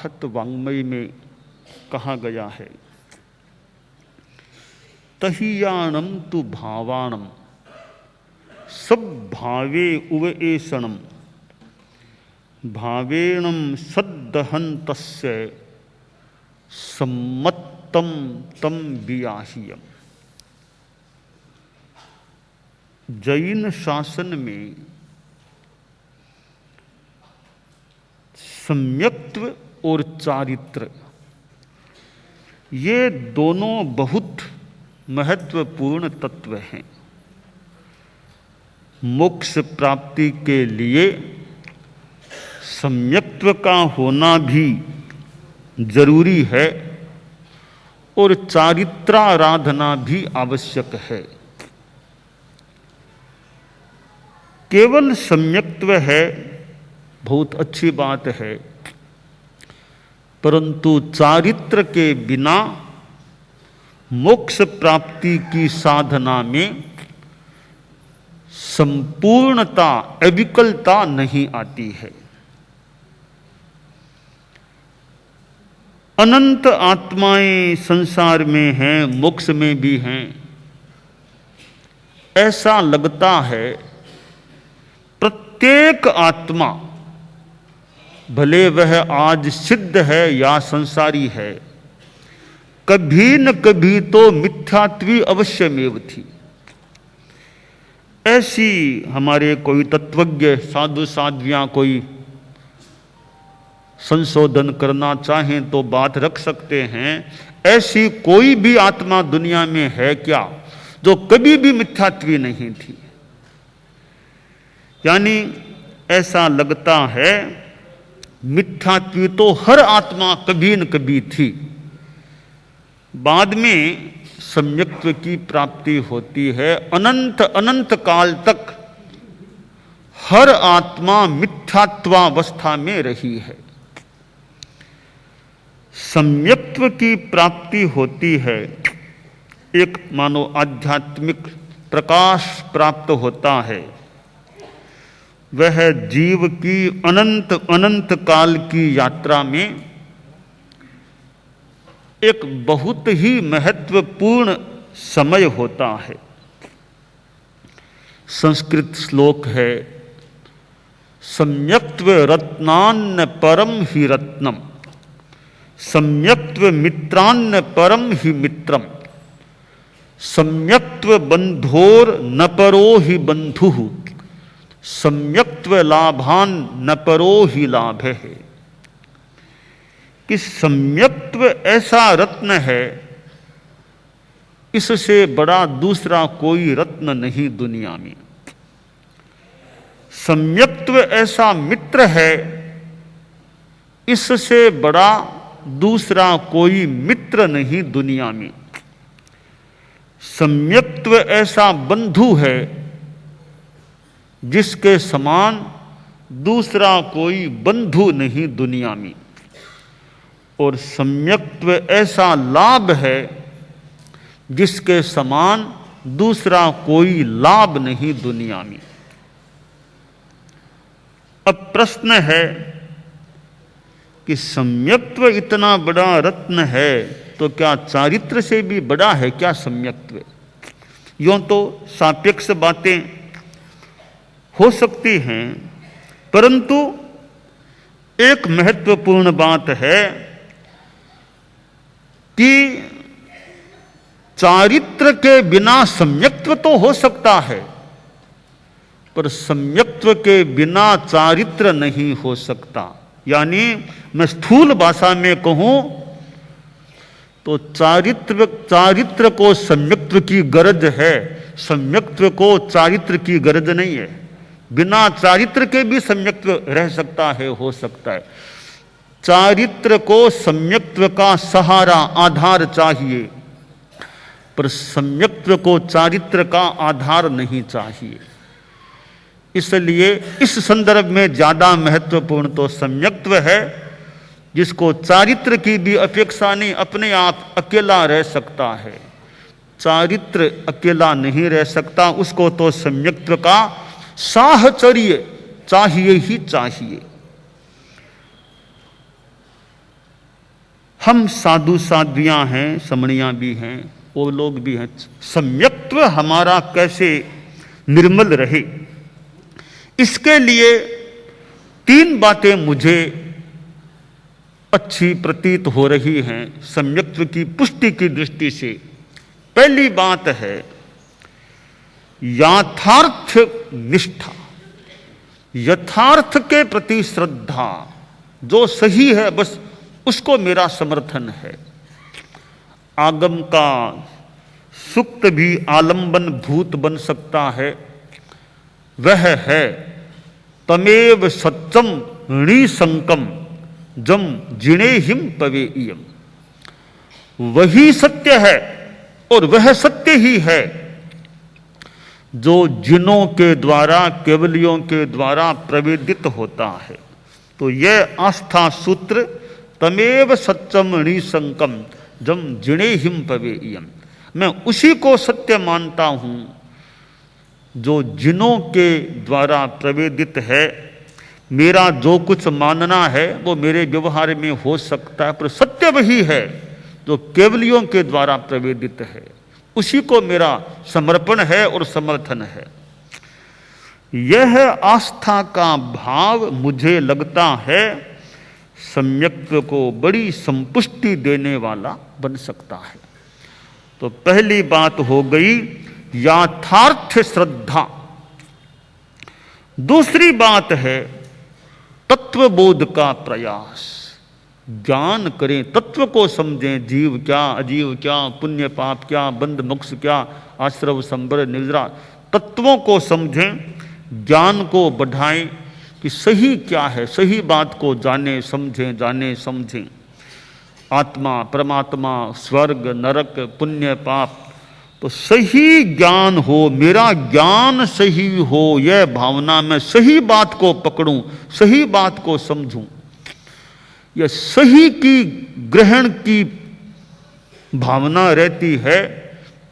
राहत वाङ्मय में कहा गया है, तहीयाणम तु भावाणम सब भावे उवएषणम भावेणम सद्दहन्तस्य सम्मत्तम तम वियाह्यम। जैन शासन में सम्यक्त्व और चारित्र ये दोनों बहुत महत्वपूर्ण तत्व हैं। मोक्ष प्राप्ति के लिए सम्यक्त्व का होना भी जरूरी है और चारित्राराधना भी आवश्यक है। केवल सम्यक्त्व है बहुत अच्छी बात है, परंतु चारित्र के बिना मोक्ष प्राप्ति की साधना में संपूर्णता अविकलता नहीं आती है। अनंत आत्माएं संसार में हैं, मोक्ष में भी हैं। ऐसा लगता है प्रत्येक आत्मा, भले वह आज सिद्ध है या संसारी है, कभी न कभी तो मिथ्यात्वी अवश्यमेव थी। ऐसी हमारे कोई तत्वज्ञ साधु साध्वियां कोई संशोधन करना चाहें तो बात रख सकते हैं। ऐसी कोई भी आत्मा दुनिया में है क्या जो कभी भी मिथ्यात्वी नहीं थी? यानी ऐसा लगता है मिथ्यात्वी तो हर आत्मा कभी न कभी थी। बाद में सम्यक्त्व की प्राप्ति होती है। अनंत अनंत काल तक हर आत्मा मिथ्यात्वावस्था में रही है। सम्यक्त्व की प्राप्ति होती है, एक मानो आध्यात्मिक प्रकाश प्राप्त होता है। वह जीव की अनंत अनंत काल की यात्रा में एक बहुत ही महत्वपूर्ण समय होता है। संस्कृत श्लोक है, सम्यक्त्व रत्नान्न परम ही रत्नम, सम्यक्त्व मित्रान्न परम ही मित्रम, सम्यक्त्व बंधोर न परो ही बंधुः, सम्यक्त्व लाभान न परो ही लाभ है। कि सम्यक्त्व ऐसा रत्न है, इससे बड़ा दूसरा कोई रत्न नहीं दुनिया में। सम्यक्त्व ऐसा मित्र है, इससे बड़ा दूसरा कोई मित्र नहीं दुनिया में। सम्यक्त्व ऐसा बंधु है, जिसके समान दूसरा कोई बंधु नहीं दुनिया में। और सम्यक्त्व ऐसा लाभ है, जिसके समान दूसरा कोई लाभ नहीं दुनिया में। अब प्रश्न है कि सम्यक्त्व इतना बड़ा रत्न है, तो क्या चारित्र से भी बड़ा है क्या सम्यक्त्व? यूं तो सापेक्ष बातें हो सकती हैं, परंतु एक महत्वपूर्ण बात है कि चारित्र के बिना सम्यक्त्व तो हो सकता है, पर सम्यक्त्व के बिना चारित्र नहीं हो सकता। यानी मैं स्थूल भाषा में कहूं तो चारित्र को सम्यक्त्व की गरज है, सम्यक्त्व को चारित्र की गरज नहीं है। बिना चारित्र के भी सम्यक्त्व रह सकता है, हो सकता है। चारित्र को सम्यक्त्व का सहारा आधार चाहिए, पर सम्यक्त्व को चारित्र का आधार नहीं चाहिए। इसलिए इस संदर्भ में ज्यादा महत्वपूर्ण तो सम्यक्त्व है, जिसको चारित्र की भी अपेक्षा नहीं, अपने आप अकेला रह सकता है। चारित्र अकेला नहीं रह सकता, उसको तो सम्यक्त्व का साहचर्य चाहिए ही चाहिए। हम साधु साध्वियां हैं, समणियां भी हैं, वो लोग भी हैं। सम्यक्त्व हमारा कैसे निर्मल रहे, इसके लिए 3 बातें मुझे अच्छी प्रतीत हो रही हैं सम्यक्त्व की पुष्टि की दृष्टि से। पहली बात है यथार्थ निष्ठा, यथार्थ के प्रति श्रद्धा। जो सही है बस उसको मेरा समर्थन है। आगम का सुक्त भी आलंबन भूत बन सकता है। वह है तमेव सत्यम ऋणीसंकम जम जिणे हिम पवेयम। वही सत्य है और वह सत्य ही है जो जिनों के द्वारा, केवलियों के द्वारा प्रवेदित होता है। तो यह आस्था सूत्र तमेव सत्यम ऋणीसंकम जम जिणे हिम पवेयम, मैं उसी को सत्य मानता हूं जो जिनों के द्वारा प्रवेदित है। मेरा जो कुछ मानना है वो मेरे व्यवहार में हो सकता है, पर सत्य वही है जो केवलियों के द्वारा प्रवेदित है। उसी को मेरा समर्पण है और समर्थन है। यह आस्था का भाव मुझे लगता है सम्यक्त्व को बड़ी संपुष्टि देने वाला बन सकता है। तो पहली बात हो गई यथार्थ श्रद्धा। दूसरी बात है तत्वबोध का प्रयास। ज्ञान करें, तत्व को समझें, जीव क्या, अजीव क्या, पुण्य पाप क्या, बंध मोक्ष क्या, आश्रव संबर निद्रा, तत्वों को समझें, ज्ञान को बढ़ाएं कि सही क्या है, सही बात को जाने समझें, जाने समझें। आत्मा, परमात्मा, स्वर्ग, नरक, पुण्य पाप, तो सही ज्ञान हो, मेरा ज्ञान सही हो, यह भावना में सही बात को पकड़ूं, सही बात को समझूं। यह सही की ग्रहण की भावना रहती है,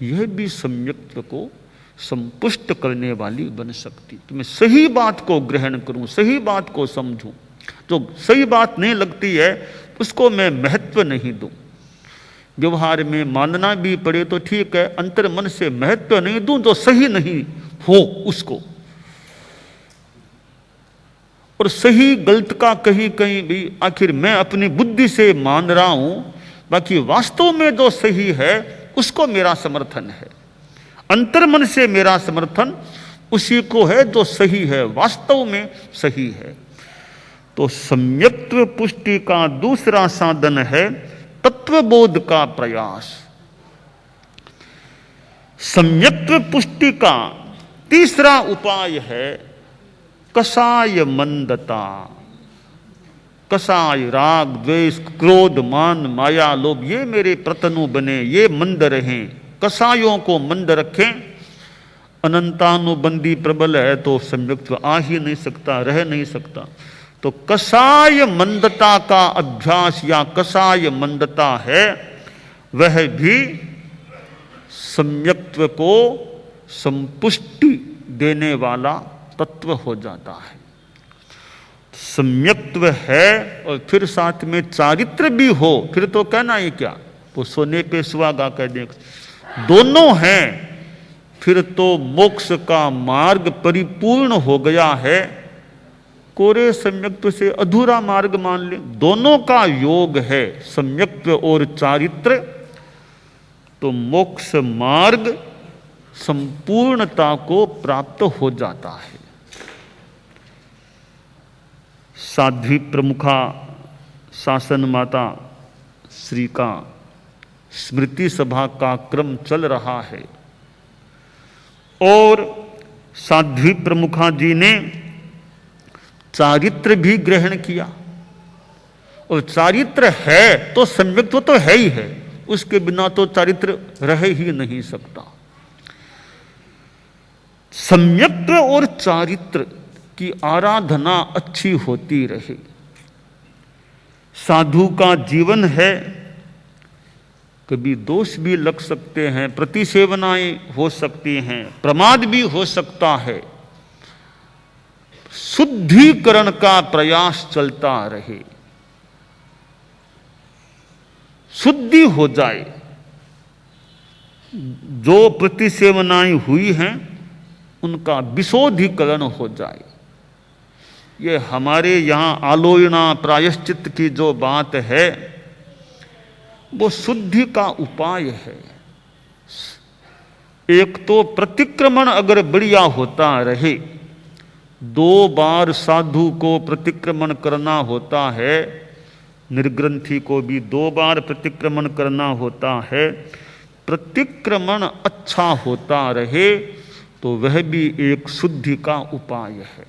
यह भी सम्यक्त्व को संपुष्ट करने वाली बन सकती। तो मैं सही बात को ग्रहण करूं, सही बात को समझूं। जो सही बात नहीं लगती है उसको मैं महत्व नहीं दूं। व्यवहार में मानना भी पड़े तो ठीक है, अंतर मन से महत्व नहीं दूं जो सही नहीं हो उसको। और सही गलत का कहीं कहीं भी आखिर मैं अपनी बुद्धि से मान रहा हूं, बाकी वास्तव में जो सही है उसको मेरा समर्थन है। अंतर मन से मेरा समर्थन उसी को है जो सही है, वास्तव में सही है। तो सम्यक्त्व पुष्टि का दूसरा साधन है तत्वबोध का प्रयास। सम्यक्त्व पुष्टि का तीसरा उपाय है कषाय मंदता। कषाय राग, द्वेष, क्रोध, मान, माया, लोभ, ये मेरे प्रतनु बने, ये मंद रहें। कषायों को मंद रखें। अनंतानुबंधी प्रबल है तो सम्यक्त्व आ ही नहीं सकता, रह नहीं सकता। तो कषाय मंदता का अभ्यास या कषाय मंदता है, वह भी सम्यक्त्व को संपुष्टि देने वाला तत्व हो जाता है। सम्यक्त्व है और फिर साथ में चारित्र भी हो, फिर तो कहना ही क्या, वो सोने पे सुहागा कह दे। दोनों हैं, फिर तो मोक्ष का मार्ग परिपूर्ण हो गया है। कोरे सम्यक्त्व से अधूरा मार्ग मान ले। दोनों का योग है, सम्यक्त्व और चारित्र, तो मोक्ष मार्ग संपूर्णता को प्राप्त हो जाता है। साध्वी प्रमुखा शासन माता श्री का स्मृति सभा का क्रम चल रहा है और साध्वी प्रमुखा जी ने चारित्र भी ग्रहण किया। और चारित्र है तो सम्यक्त्व तो है ही है, उसके बिना तो चारित्र रह ही नहीं सकता। सम्यक्त्व और चारित्र की आराधना अच्छी होती रहे। साधु का जीवन है, कभी दोष भी लग सकते हैं, प्रतिसेवनाएं हो सकती हैं, प्रमाद भी हो सकता है। शुद्धिकरण का प्रयास चलता रहे। शुद्धि हो जाए, जो प्रतिसेवनाएं हुई हैं उनका विशोधीकरण हो जाए। ये हमारे यहाँ आलोचना प्रायश्चित की जो बात है वो शुद्धि का उपाय है। एक तो प्रतिक्रमण अगर बढ़िया होता रहे, 2 बार साधु को प्रतिक्रमण करना होता है, निर्ग्रंथी को भी 2 बार प्रतिक्रमण करना होता है। प्रतिक्रमण अच्छा होता रहे तो वह भी एक शुद्धि का उपाय है।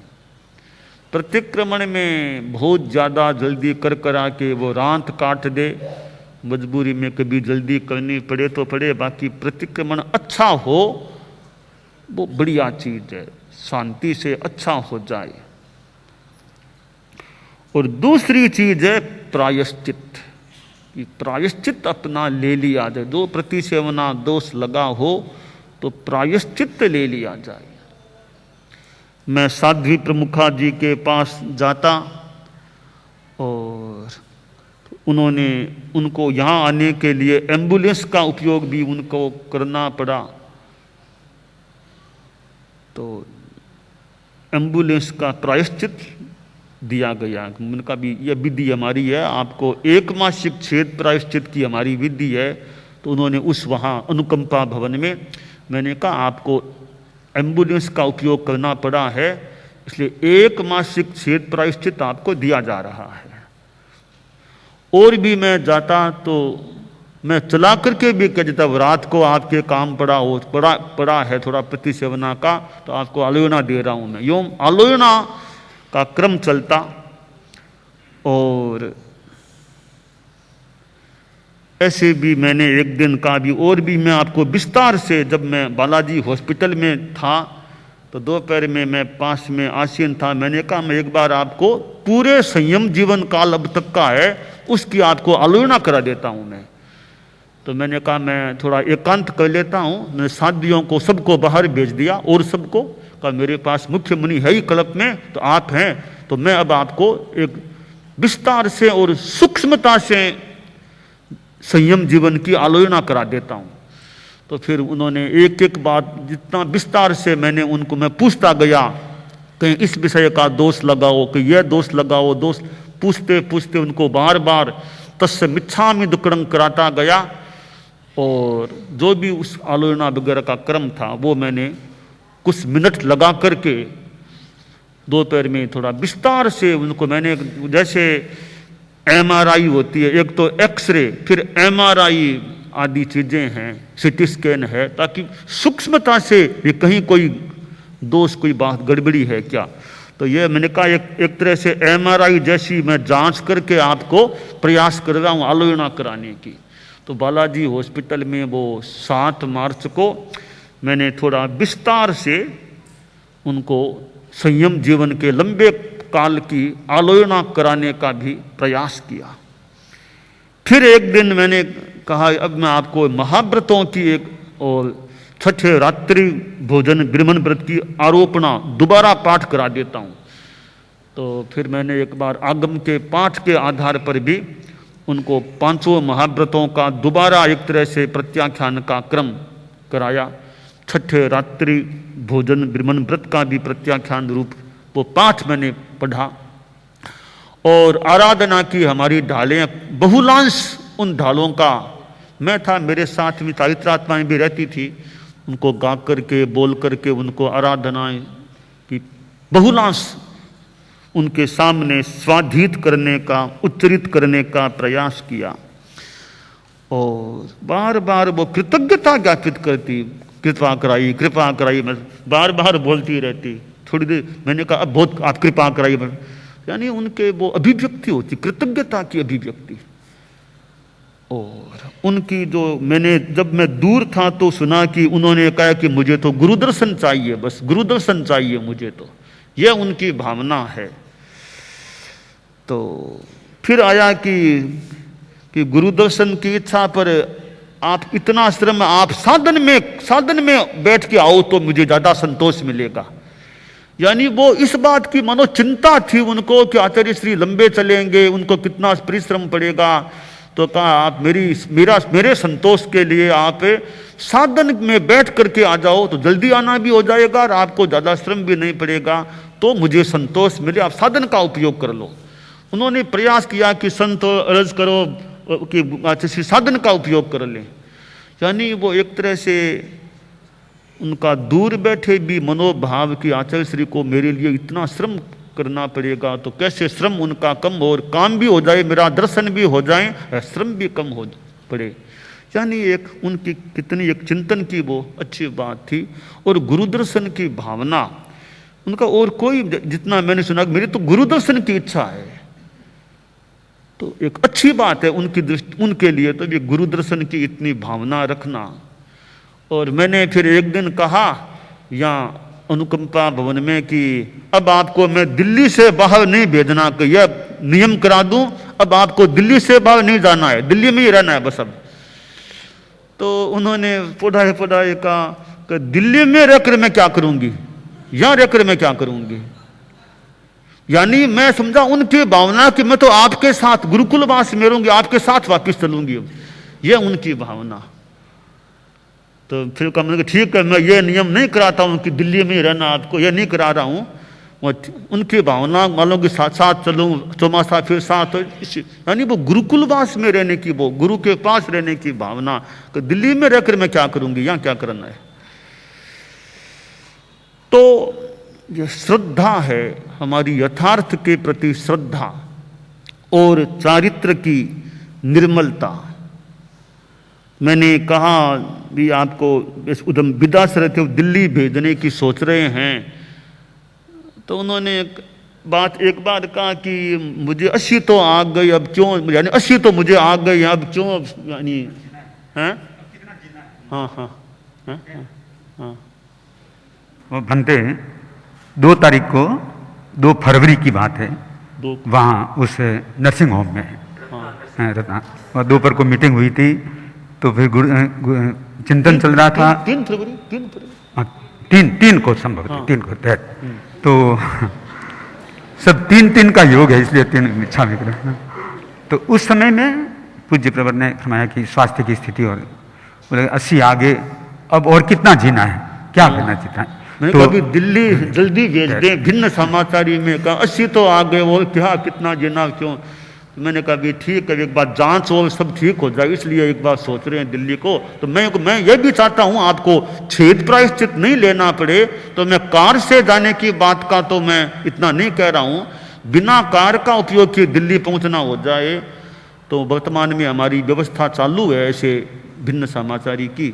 प्रतिक्रमण में बहुत ज़्यादा जल्दी कर करा के वो रात काट दे, मजबूरी में कभी जल्दी करनी पड़े तो पड़े, बाकी प्रतिक्रमण अच्छा हो वो बढ़िया चीज़ है, शांति से अच्छा हो जाए। और दूसरी चीज़ है प्रायश्चित। कि प्रायश्चित अपना ले लिया जाए, जो प्रतिसेवना दोष लगा हो तो प्रायश्चित ले लिया जाए। मैं साध्वी प्रमुखा जी के पास जाता और उन्होंने उनको यहाँ आने के लिए एम्बुलेंस का उपयोग भी उनको करना पड़ा। तो एम्बुलेंस का प्रायश्चित दिया गया। उनका भी यह विधि हमारी है, आपको 1 मासिक छेद प्रायश्चित की हमारी विधि है। तो उन्होंने उस वहाँ अनुकंपा भवन में, मैंने कहा आपको एम्बुलेंस का उपयोग करना पड़ा है, इसलिए 1 मासिक छेद प्रायश्चित आपको दिया जा रहा है। और भी मैं जाता तो मैं चला करके भी कह देता, रात को आपके काम पड़ा है थोड़ा प्रतिसेवना का, तो आपको आलोचना दे रहा हूँ मैं। यूँ आलोचना का क्रम चलता। और ऐसे भी मैंने एक दिन का भी और भी मैं आपको विस्तार से, जब मैं बालाजी हॉस्पिटल में था तो दोपहर में मैं पास में आसीन था, मैंने कहा मैं एक बार आपको पूरे संयम जीवन काल अब तक का है उसकी आपको आलोचना करा देता हूँ मैं। तो मैंने कहा मैं थोड़ा एकांत कर लेता हूँ। मैंने साथियों को सबको बाहर भेज दिया और सबको कहा मेरे पास मुख्य मुनि है ही कल्प में, तो आप हैं, तो मैं अब आपको एक विस्तार से और सूक्ष्मता से संयम जीवन की आलोचना करा देता हूँ। तो फिर उन्होंने एक एक बात जितना विस्तार से मैंने उनको मैं पूछता गया, कहीं इस विषय का दोष लगाओ, कि यह दोष लगाओ, दोष पूछते पूछते उनको बार बार तस्य मिच्छामि दुक्कडं कराता गया। और जो भी उस आलोचना वगैरह का क्रम था वो मैंने कुछ मिनट लगा करके दोपहर में थोड़ा विस्तार से उनको मैंने, जैसे MRI होती है, एक तो एक्सरे फिर MRI आदि चीज़ें हैं, CT स्कैन है, ताकि सूक्ष्मता से ये कहीं कोई दोष कोई बात गड़बड़ी है क्या। तो ये मैंने कहा एक तरह से MRI जैसी मैं जांच करके आपको प्रयास कर रहा हूँ आलोचना कराने की। तो बालाजी हॉस्पिटल में वो 7 मार्च को मैंने थोड़ा विस्तार से उनको संयम जीवन के लंबे काल की आलोचना कराने का भी प्रयास किया। फिर एक दिन मैंने कहा अब मैं आपको महाव्रतों की एक और छठे रात्रि भोजन ब्रह्मण व्रत की आरोपणा दोबारा पाठ करा देता हूँ। तो फिर मैंने एक बार आगम के पाठ के आधार पर भी उनको 5 महाव्रतों का दोबारा एक तरह से प्रत्याख्यान का क्रम कराया। छठे रात्रि भोजन ब्रह्मण व्रत का भी प्रत्याख्यान रूप वो पाठ मैंने पढ़ा। और आराधना की हमारी ढालें, बहुलांश उन ढालों का मैं था, मेरे साथ में चारित्रात्माएं भी रहती थी, उनको गा करके बोल करके उनको आराधनाएं की बहुलांश उनके सामने स्वाधित करने का, उच्चरित करने का प्रयास किया। और बार बार वो कृतज्ञता ज्ञापित करती, कृपा कराई, मैं बार बार बोलती रहती। थोड़ी देर मैंने कहा अब बहुत आप कृपा कराई, यानी उनके वो अभिव्यक्ति होती, कृतज्ञता की अभिव्यक्ति। और उनकी जो मैंने जब मैं दूर था तो सुना कि उन्होंने कहा कि मुझे तो गुरुदर्शन चाहिए, बस गुरुदर्शन चाहिए मुझे, तो यह उनकी भावना है। तो फिर आया कि गुरुदर्शन की इच्छा पर आप इतना श्रम आप साधन में बैठ के आओ तो मुझे ज़्यादा संतोष मिलेगा। यानी वो इस बात की मानो चिंता थी उनको कि आचार्य श्री लंबे चलेंगे, उनको कितना परिश्रम पड़ेगा, तो कहा आप मेरे संतोष के लिए आप साधन में बैठ करके आ जाओ तो जल्दी आना भी हो जाएगा और आपको ज़्यादा श्रम भी नहीं पड़ेगा, तो मुझे संतोष मिले, आप साधन का उपयोग कर लो। उन्होंने प्रयास किया कि संत अर्ज करो कि साधन का उपयोग कर लें, यानी वो एक तरह से उनका दूर बैठे भी मनोभाव कि आचार्य श्री को मेरे लिए इतना श्रम करना पड़ेगा, तो कैसे श्रम उनका कम हो और काम भी हो जाए, मेरा दर्शन भी हो जाए, श्रम भी कम हो पड़े। यानी एक उनकी कितनी एक चिंतन की वो अच्छी बात थी। और गुरु दर्शन की भावना उनका, और कोई जितना मैंने सुना, मेरी तो गुरु दर्शन की इच्छा है, तो एक अच्छी बात है उनकी दृष्टि, उनके लिए तो ये गुरु दर्शन की इतनी भावना रखना। और मैंने फिर एक दिन कहा यहाँ अनुकंपा भवन में कि अब आपको मैं दिल्ली से बाहर नहीं भेजना, कि यह नियम करा दूं, अब आपको दिल्ली से बाहर नहीं जाना है, दिल्ली में ही रहना है बस अब। तो उन्होंने पढ़ाए कहा कि दिल्ली में रहकर मैं क्या करूंगी, यहां रहकर मैं क्या करूंगी। यानी मैं समझा उनकी भावना कि मैं तो आपके साथ गुरुकुलवास में रहूंगी, आपके साथ वापिस चलूंगी, यह उनकी भावना। तो फिर कहा मैंने ठीक है, मैं ये नियम नहीं कराता हूं कि दिल्ली में ही रहना आपको, ये नहीं करा रहा हूं, उनकी भावना वालों के साथ साथ चलूं, चौमासा फिर साथ, यानी वो गुरुकुलवास में रहने की, वो गुरु के पास रहने की भावना, कि दिल्ली में रहकर मैं क्या करूंगी, यहां क्या करना है। तो ये श्रद्धा है, हमारी यथार्थ के प्रति श्रद्धा और चारित्र की निर्मलता। मैंने कहा भी आपको इस उधम विदा से रहते दिल्ली भेजने की सोच रहे हैं, तो उन्होंने एक बार कहा कि मुझे 80 तो आ गई, अब क्यों, यानी 80 तो मुझे आ गई, अब क्यों, यानी हैं, हाँ हाँ हाँ हाँ। वो बनते 2 तारीख को, 2 फरवरी की बात है, वहाँ उस नर्सिंग होम में और दोपहर को मीटिंग हुई थी। तो फिर चिंतन चल रहा था, 3 फरवरी 3 को संभव, 3 को तो सब 3 का योग है, इसलिए 3 इच्छा में करें। तो उस समय में पूज्य प्रवर ने फरमाया कि स्वास्थ्य की स्थिति, और बोले 80 आगे, अब और कितना जीना है, क्या करना चाहता है। मैंने तो कभी दिल्ली जल्दी भेज दे, भिन्न समाचारी में कहा 80 तो आ गए, वो क्या कितना जीना क्यों। मैंने कहा भी ठीक है, एक बार जांच हो सब ठीक हो जाए, इसलिए एक बार सोच रहे हैं दिल्ली को। तो मैं ये भी चाहता हूं आपको छेद प्रायश्चित नहीं लेना पड़े, तो मैं कार से जाने की बात का तो मैं इतना नहीं कह रहा हूं, बिना कार का उपयोग किए दिल्ली पहुंचना हो जाए। तो वर्तमान में हमारी व्यवस्था चालू है ऐसे भिन्न समाचारी की।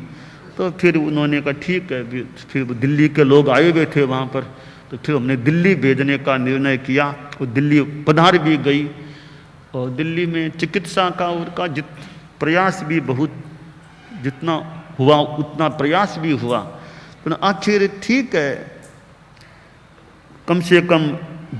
तो फिर उन्होंने कहा ठीक है, फिर दिल्ली के लोग आए हुए थे वहाँ पर, तो फिर हमने दिल्ली भेजने का निर्णय किया। वो दिल्ली पधार भी गई, और दिल्ली में चिकित्सा का उनका प्रयास भी बहुत, जितना हुआ उतना प्रयास भी हुआ, तो आखिर ठीक है, कम से कम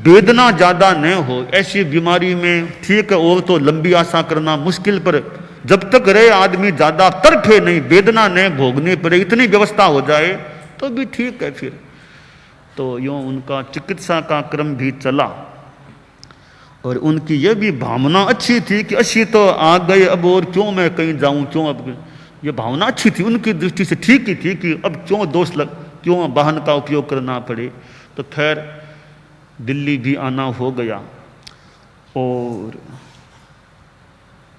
वेदना ज़्यादा न हो ऐसी बीमारी में, ठीक है। और तो लंबी आशा करना मुश्किल, पर जब तक रहे आदमी ज़्यादा तड़फे नहीं, वेदना न भोगनी पड़े, इतनी व्यवस्था हो जाए तो भी ठीक है। फिर तो यूँ उनका चिकित्सा का क्रम भी चला, और उनकी यह भी भावना अच्छी थी कि 80 तो आ गए, अब और क्यों मैं कहीं जाऊं, क्यों अब, ये भावना अच्छी थी उनकी दृष्टि से, ठीक ही थी कि अब क्यों क्यों वाहन का उपयोग करना पड़े। तो खैर दिल्ली भी आना हो गया, और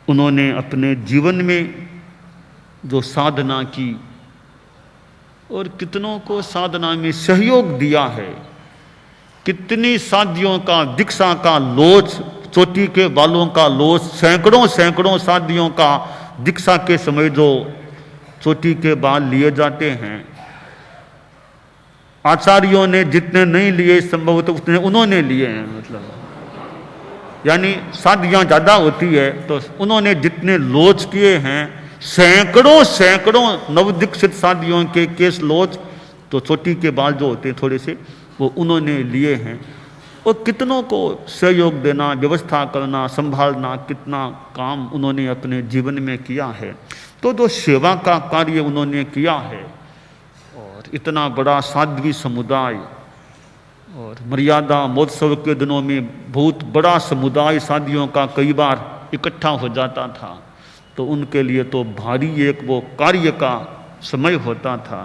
उन्होंने अपने जीवन में जो साधना की, और कितनों को साधना में सहयोग दिया है, कितनी साधियों का दीक्षा का लोच, चोटी के बालों का लोच, सैकड़ों साधियों का दीक्षा के समय जो चोटी के बाल लिए जाते हैं, आचार्यों ने जितने नहीं लिए संभवतः उतने उन्होंने लिए हैं। मतलब यानी साधियाँ ज़्यादा होती है, तो उन्होंने जितने लोच किए हैं, सैकड़ों नवदीक्षित साधियों के केस लोच, तो चोटी के बाल जो होते हैं थोड़े से, वो उन्होंने लिए हैं। और कितनों को सहयोग देना, व्यवस्था करना, संभालना, कितना काम उन्होंने अपने जीवन में किया है। तो जो सेवा का कार्य उन्होंने किया है, और इतना बड़ा साध्वी समुदाय, और मर्यादा महोत्सव के दिनों में बहुत बड़ा समुदाय साधियों का कई बार इकट्ठा हो जाता था। तो उनके लिए तो भारी एक वो कार्य का समय होता था।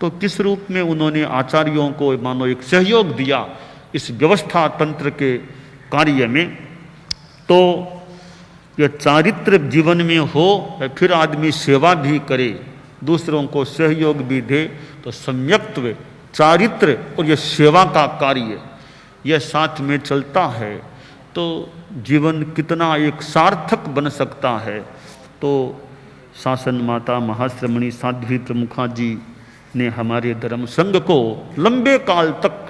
तो किस रूप में उन्होंने आचार्यों को मानो एक सहयोग दिया इस व्यवस्था तंत्र के कार्य में। तो यह चारित्र जीवन में हो फिर आदमी सेवा भी करे, दूसरों को सहयोग भी दे, तो सम्यक्त्व, चारित्र और यह सेवा का कार्य यह साथ में चलता है तो जीवन कितना एक सार्थक बन सकता है। तो शासन माता महाश्रमणी साध्वी प्रमुखा जी ने हमारे धर्म संघ को लंबे काल तक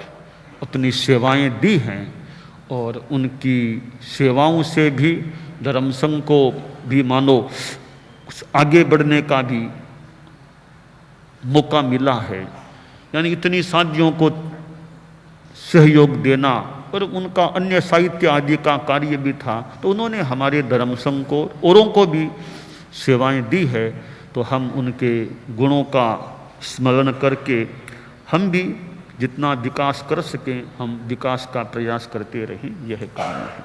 अपनी सेवाएं दी हैं और उनकी सेवाओं से भी धर्म संघ को भी मानो आगे बढ़ने का भी मौका मिला है। यानी इतनी साधियों को सहयोग देना और उनका अन्य साहित्य आदि का कार्य भी था, तो उन्होंने हमारे धर्म संघ को औरों को भी सेवाएं दी है। तो हम उनके गुणों का स्मरण करके हम भी जितना विकास कर सकें हम विकास का प्रयास करते रहें, यह काम है।